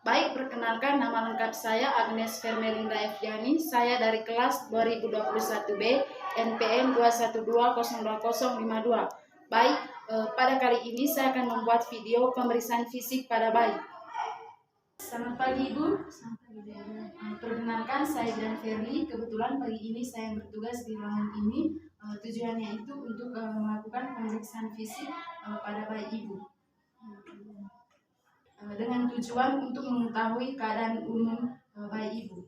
Baik, perkenalkan nama lengkap saya Agnes Vermelinda Efjani. Saya dari kelas 2021B NPM 2120202. Baik, pada kali ini saya akan membuat video pemeriksaan fisik pada bayi. Selamat pagi Ibu. Perkenalkan saya Dan Ferli. Kebetulan pagi ini saya bertugas di ruangan ini. Tujuannya itu untuk melakukan pemeriksaan fisik pada bayi Ibu. Dengan tujuan untuk mengetahui keadaan umum bayi Ibu.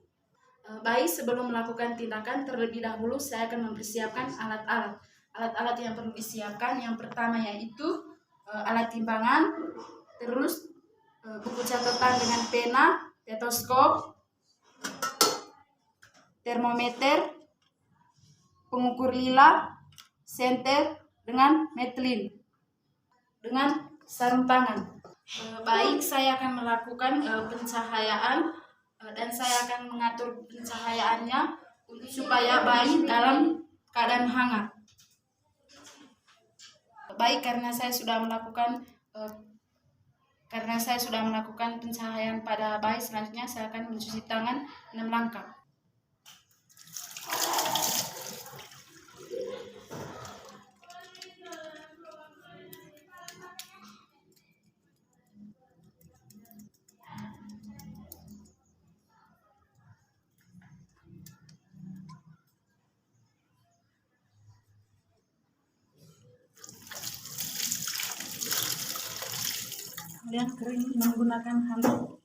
Baik, sebelum melakukan tindakan terlebih dahulu saya akan mempersiapkan alat-alat. Alat-alat yang perlu disiapkan yang pertama yaitu alat timbangan, terus buku catatan dengan pena, stetoskop, termometer, pengukur lila, senter dengan metlin, dengan sarung tangan. Baik, saya akan melakukan pencahayaan dan saya akan mengatur pencahayaannya supaya bayi dalam keadaan hangat. Baik, karena saya sudah melakukan pencahayaan pada bayi, selanjutnya saya akan mencuci tangan 6 langkah. Kemudian kering menggunakan handuk.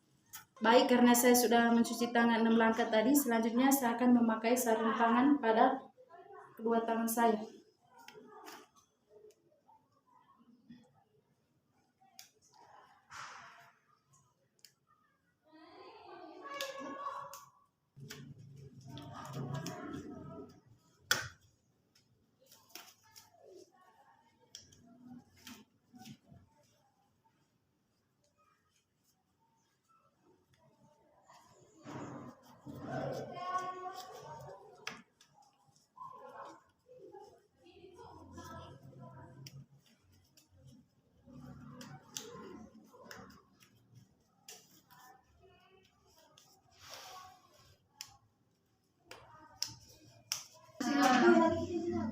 Baik, karena saya sudah mencuci tangan 6 langkah tadi, selanjutnya saya akan memakai sarung tangan pada kedua tangan saya.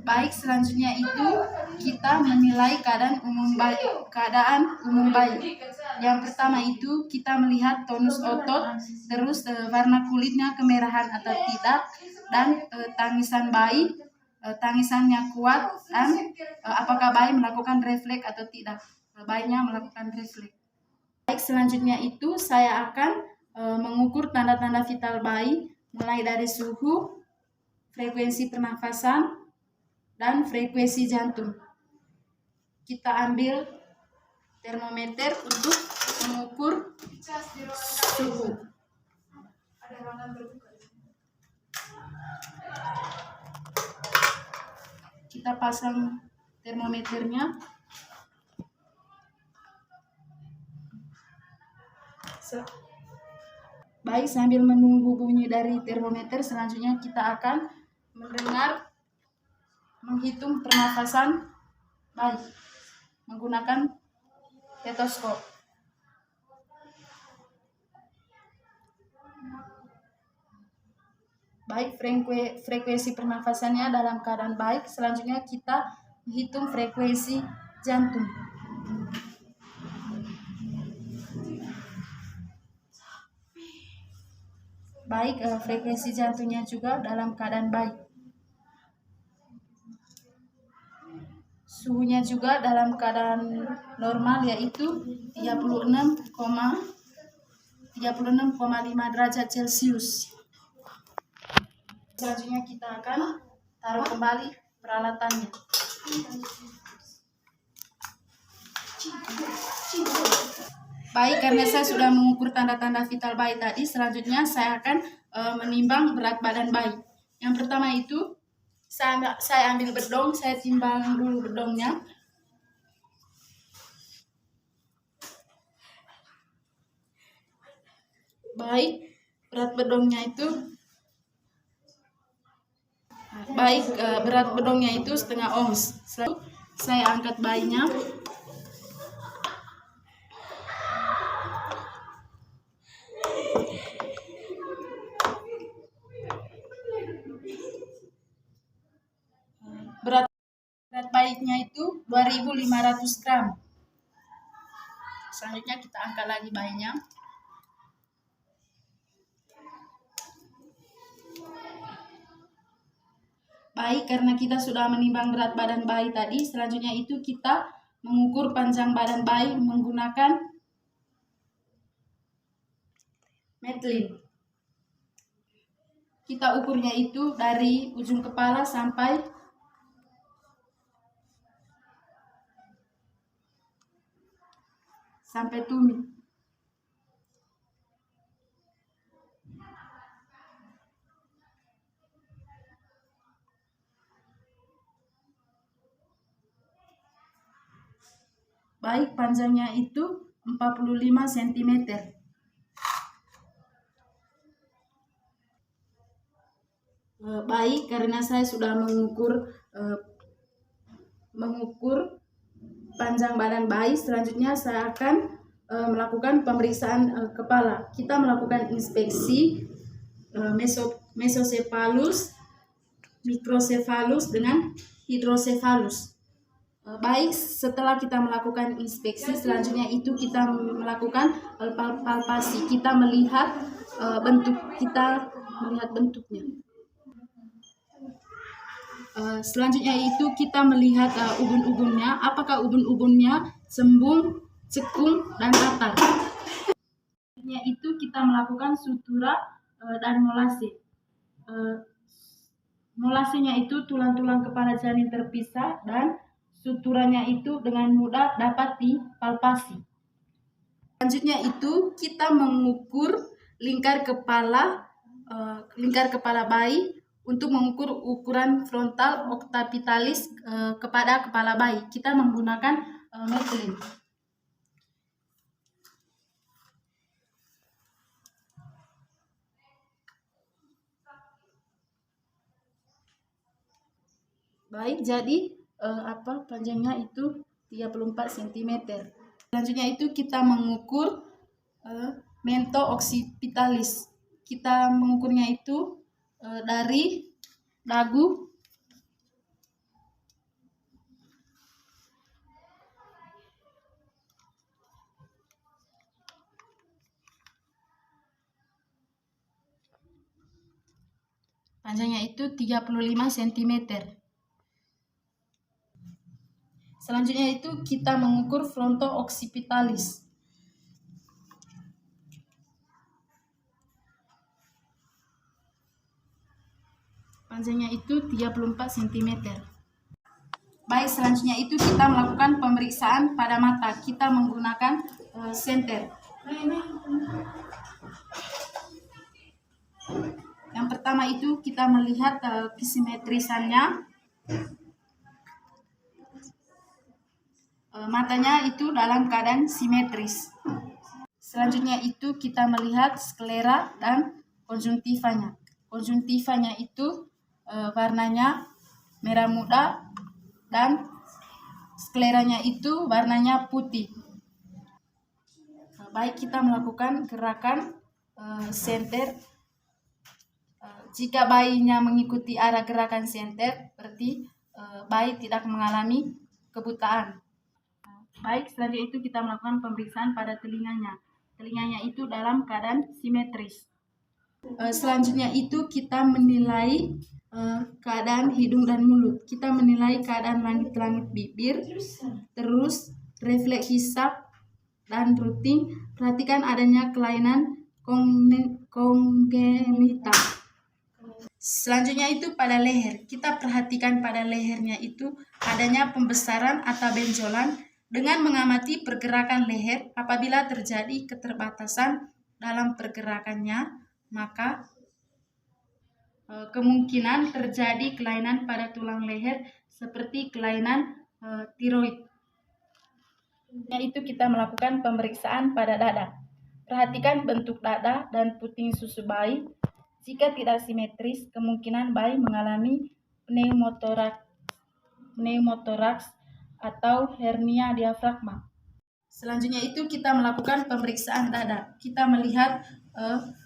Baik, selanjutnya itu kita menilai keadaan umum bayi. Yang pertama itu kita melihat tonus otot, terus warna kulitnya kemerahan atau tidak, dan tangisan bayi, tangisannya kuat, dan apakah bayi melakukan refleks atau tidak. Bayinya melakukan refleks. Baik, selanjutnya itu saya akan mengukur tanda-tanda vital bayi, mulai dari suhu, frekuensi pernafasan, dan frekuensi jantung. Kita ambil termometer untuk mengukur suhu. Kita pasang termometernya. Baik, sambil menunggu bunyi dari termometer, selanjutnya kita akan menghitung pernafasan bayi menggunakan stetoskop. Baik, frekuensi pernafasannya dalam keadaan baik. Selanjutnya kita menghitung frekuensi jantung. Baik, frekuensi jantungnya juga dalam keadaan baik. Suhunya juga dalam keadaan normal, yaitu 36,5 derajat Celcius. Selanjutnya kita akan taruh kembali peralatannya. Baik, karena saya sudah mengukur tanda-tanda vital bayi tadi, selanjutnya saya akan menimbang berat badan bayi. Yang pertama itu saya ambil bedong, saya timbang dulu bedongnya. Baik, berat bedongnya itu setengah ons. Lalu saya angkat bayinya. baiknya itu 2.500 gram. Selanjutnya kita angkat lagi bayinya. Baik, karena kita sudah menimbang berat badan bayi tadi, selanjutnya itu kita mengukur panjang badan bayi menggunakan metlin. Kita ukurnya itu dari ujung kepala sampai tumit. Baik, panjangnya itu 45 cm. Baik, karena saya sudah mengukur panjang badan bayi, selanjutnya saya akan melakukan pemeriksaan kepala. Kita melakukan inspeksi mesosefalus, mikrosefalus dengan hidrosefalus. Baik, setelah kita melakukan inspeksi, selanjutnya itu kita melakukan palpasi. Kita melihat bentuknya. Selanjutnya itu kita melihat ubun-ubunnya, apakah ubun-ubunnya cembung, cekung, dan datar. Selanjutnya itu kita melakukan sutura dan molase. Molasenya itu tulang-tulang kepala janin terpisah dan suturanya itu dengan mudah dapat dipalpasi. Selanjutnya itu kita mengukur lingkar kepala bayi untuk mengukur ukuran frontal occipitalis kepada kepala bayi. Kita menggunakan metlin. Baik, jadi panjangnya itu 34 cm. Selanjutnya itu kita mengukur mento occipitalis. Kita mengukurnya itu dari dagu panjangnya itu 35 cm. Selanjutnya itu kita mengukur fronto occipitalis. Panjangnya itu 34 cm. Baik, selanjutnya itu kita melakukan pemeriksaan pada mata. Kita menggunakan senter. Yang pertama itu kita melihat kesimetrisannya. Matanya itu dalam keadaan simetris. Selanjutnya itu kita melihat sklera dan konjungtivanya. Konjungtivanya itu warnanya merah muda dan skleranya itu warnanya putih. Baik, kita melakukan gerakan senter. Jika bayinya mengikuti arah gerakan senter, berarti bayi tidak mengalami kebutaan. Baik, selanjutnya itu kita melakukan pemeriksaan pada telinganya. Telinganya itu dalam keadaan simetris. Selanjutnya itu kita menilai keadaan hidung dan mulut. Kita menilai keadaan langit-langit bibir, terus refleks hisap dan rutin. Perhatikan adanya kelainan kongenital. Selanjutnya itu pada leher. Kita perhatikan pada lehernya itu adanya pembesaran atau benjolan. Dengan mengamati pergerakan leher, apabila terjadi keterbatasan dalam pergerakannya, maka kemungkinan terjadi kelainan pada tulang leher seperti kelainan tiroid. Yaitu kita melakukan pemeriksaan pada dada. Perhatikan bentuk dada dan puting susu bayi. Jika tidak simetris, kemungkinan bayi mengalami pneumotoraks atau hernia diafragma. Selanjutnya itu kita melakukan pemeriksaan dada. Kita melihat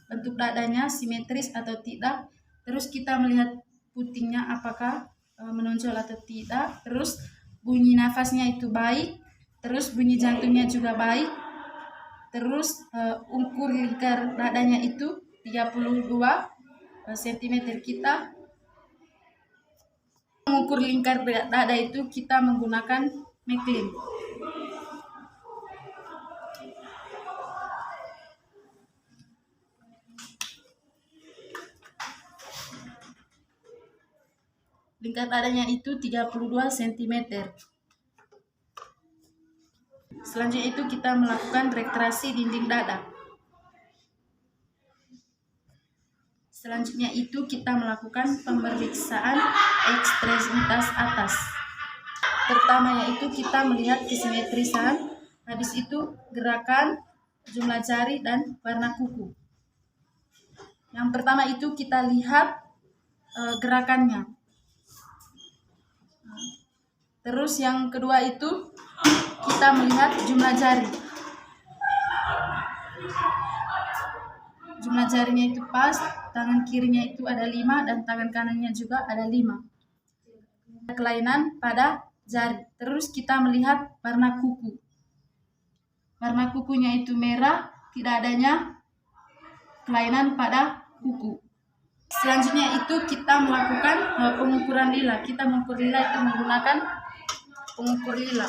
bentuk dadanya simetris atau tidak. Terus kita melihat putingnya apakah menonjol atau tidak. Terus bunyi nafasnya itu baik, terus bunyi jantungnya juga baik, terus ukur lingkar dadanya itu 32 cm. Kita mengukur lingkar dada itu kita menggunakan Meklin. Lingkar dadanya itu 32 cm. Selanjutnya itu kita melakukan retraksi dinding dada. Selanjutnya itu kita melakukan pemeriksaan ekstremitas atas. Pertama yaitu kita melihat kesimetrisan, habis itu gerakan, jumlah jari, dan warna kuku. Yang pertama itu kita lihat gerakannya. Terus yang kedua itu kita melihat jumlah jari. Jumlah jarinya itu pas, tangan kirinya itu ada 5 dan tangan kanannya juga ada 5. Kelainan pada jari. Terus kita melihat warna kuku. Warna kukunya itu merah, tidak adanya kelainan pada kuku. Selanjutnya itu kita melakukan pengukuran lila. Kita mengukur lila itu menggunakan pengukur lila.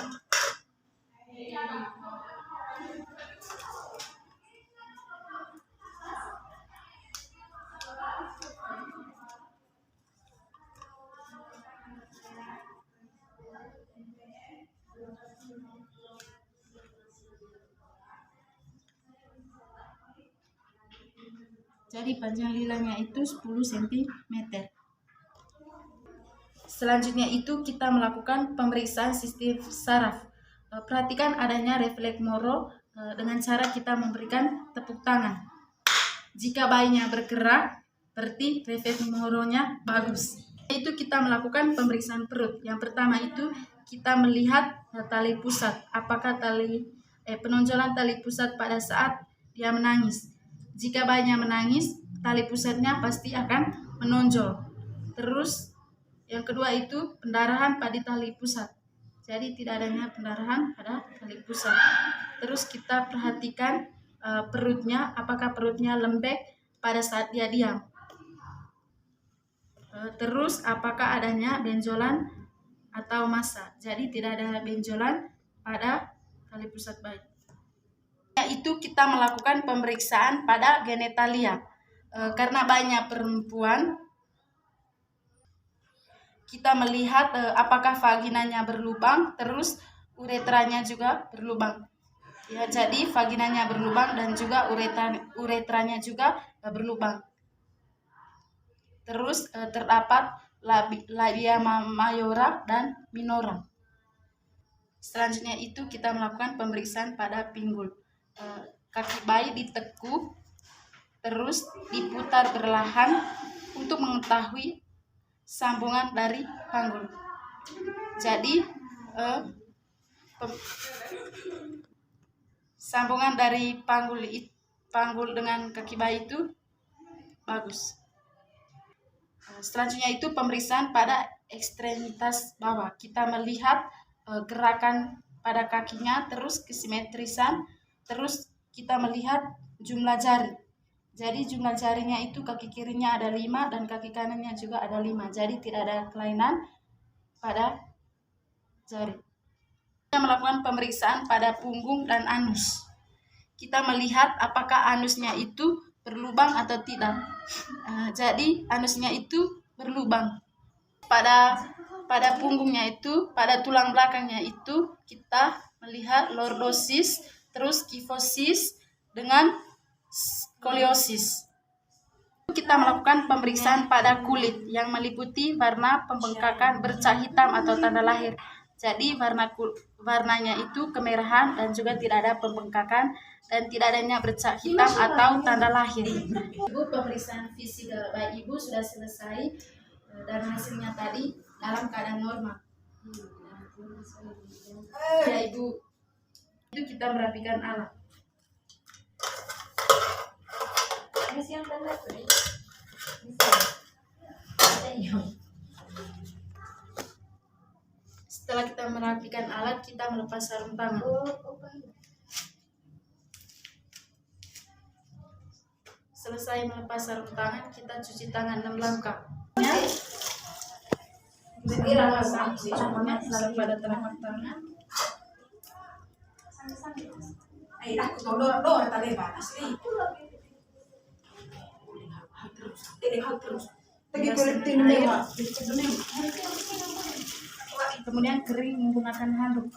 Jadi panjang lilanya itu 10 cm. Selanjutnya itu kita melakukan pemeriksaan sistem saraf. Perhatikan adanya refleks Moro dengan cara kita memberikan tepuk tangan. Jika bayinya bergerak, berarti refleks Moronya bagus. Itu kita melakukan pemeriksaan perut. Yang pertama itu kita melihat tali pusat. Apakah penonjolan tali pusat pada saat dia menangis. Jika bayinya menangis, tali pusatnya pasti akan menonjol. Terus yang kedua itu pendarahan pada tali pusat. Jadi tidak adanya pendarahan pada tali pusat. Terus kita perhatikan perutnya, apakah perutnya lembek pada saat dia diam. Terus apakah adanya benjolan atau massa. Jadi tidak ada benjolan pada tali pusat bayi. Itu kita melakukan pemeriksaan pada genitalia. Karena banyak perempuan, kita melihat apakah vaginanya berlubang, terus uretranya juga berlubang. Ya, jadi vaginanya berlubang dan juga uretranya juga berlubang. Terus terdapat labia mayora dan minora. Selanjutnya itu kita melakukan pemeriksaan pada pinggul. Kaki bayi ditekuk, terus diputar perlahan untuk mengetahui sambungan dari panggul. Jadi sambungan dari panggul dengan kaki bayi itu bagus. Selanjutnya itu pemeriksaan pada ekstremitas bawah. Kita melihat gerakan pada kakinya, terus kesimetrisan, terus kita melihat jumlah jari. Jadi jumlah jarinya itu kaki kirinya ada 5 dan kaki kanannya juga ada 5. Jadi tidak ada kelainan pada jari. Kita melakukan pemeriksaan pada punggung dan anus. Kita melihat apakah anusnya itu berlubang atau tidak. Jadi anusnya itu berlubang. Pada punggungnya itu, pada tulang belakangnya itu kita melihat lordosis, terus kifosis dengan skoliosis. Kita melakukan pemeriksaan pada kulit yang meliputi warna pembengkakan bercak hitam atau tanda lahir. Jadi warnanya itu kemerahan dan juga tidak ada pembengkakan dan tidak adanya bercak hitam atau tanda lahir. Ibu, pemeriksaan fisik bayi ibu sudah selesai dan hasilnya tadi dalam keadaan normal. Ya ibu, itu kita merapikan alat. Setelah kita merapikan merapikan alat, kita melepas sarung tangan. Selesai melepas sarung tangan, kita cuci tangan 6 langkah. Lalu pada telapak tangan. Aku dor tadi asli. Terus. Kemudian kering menggunakan handuk.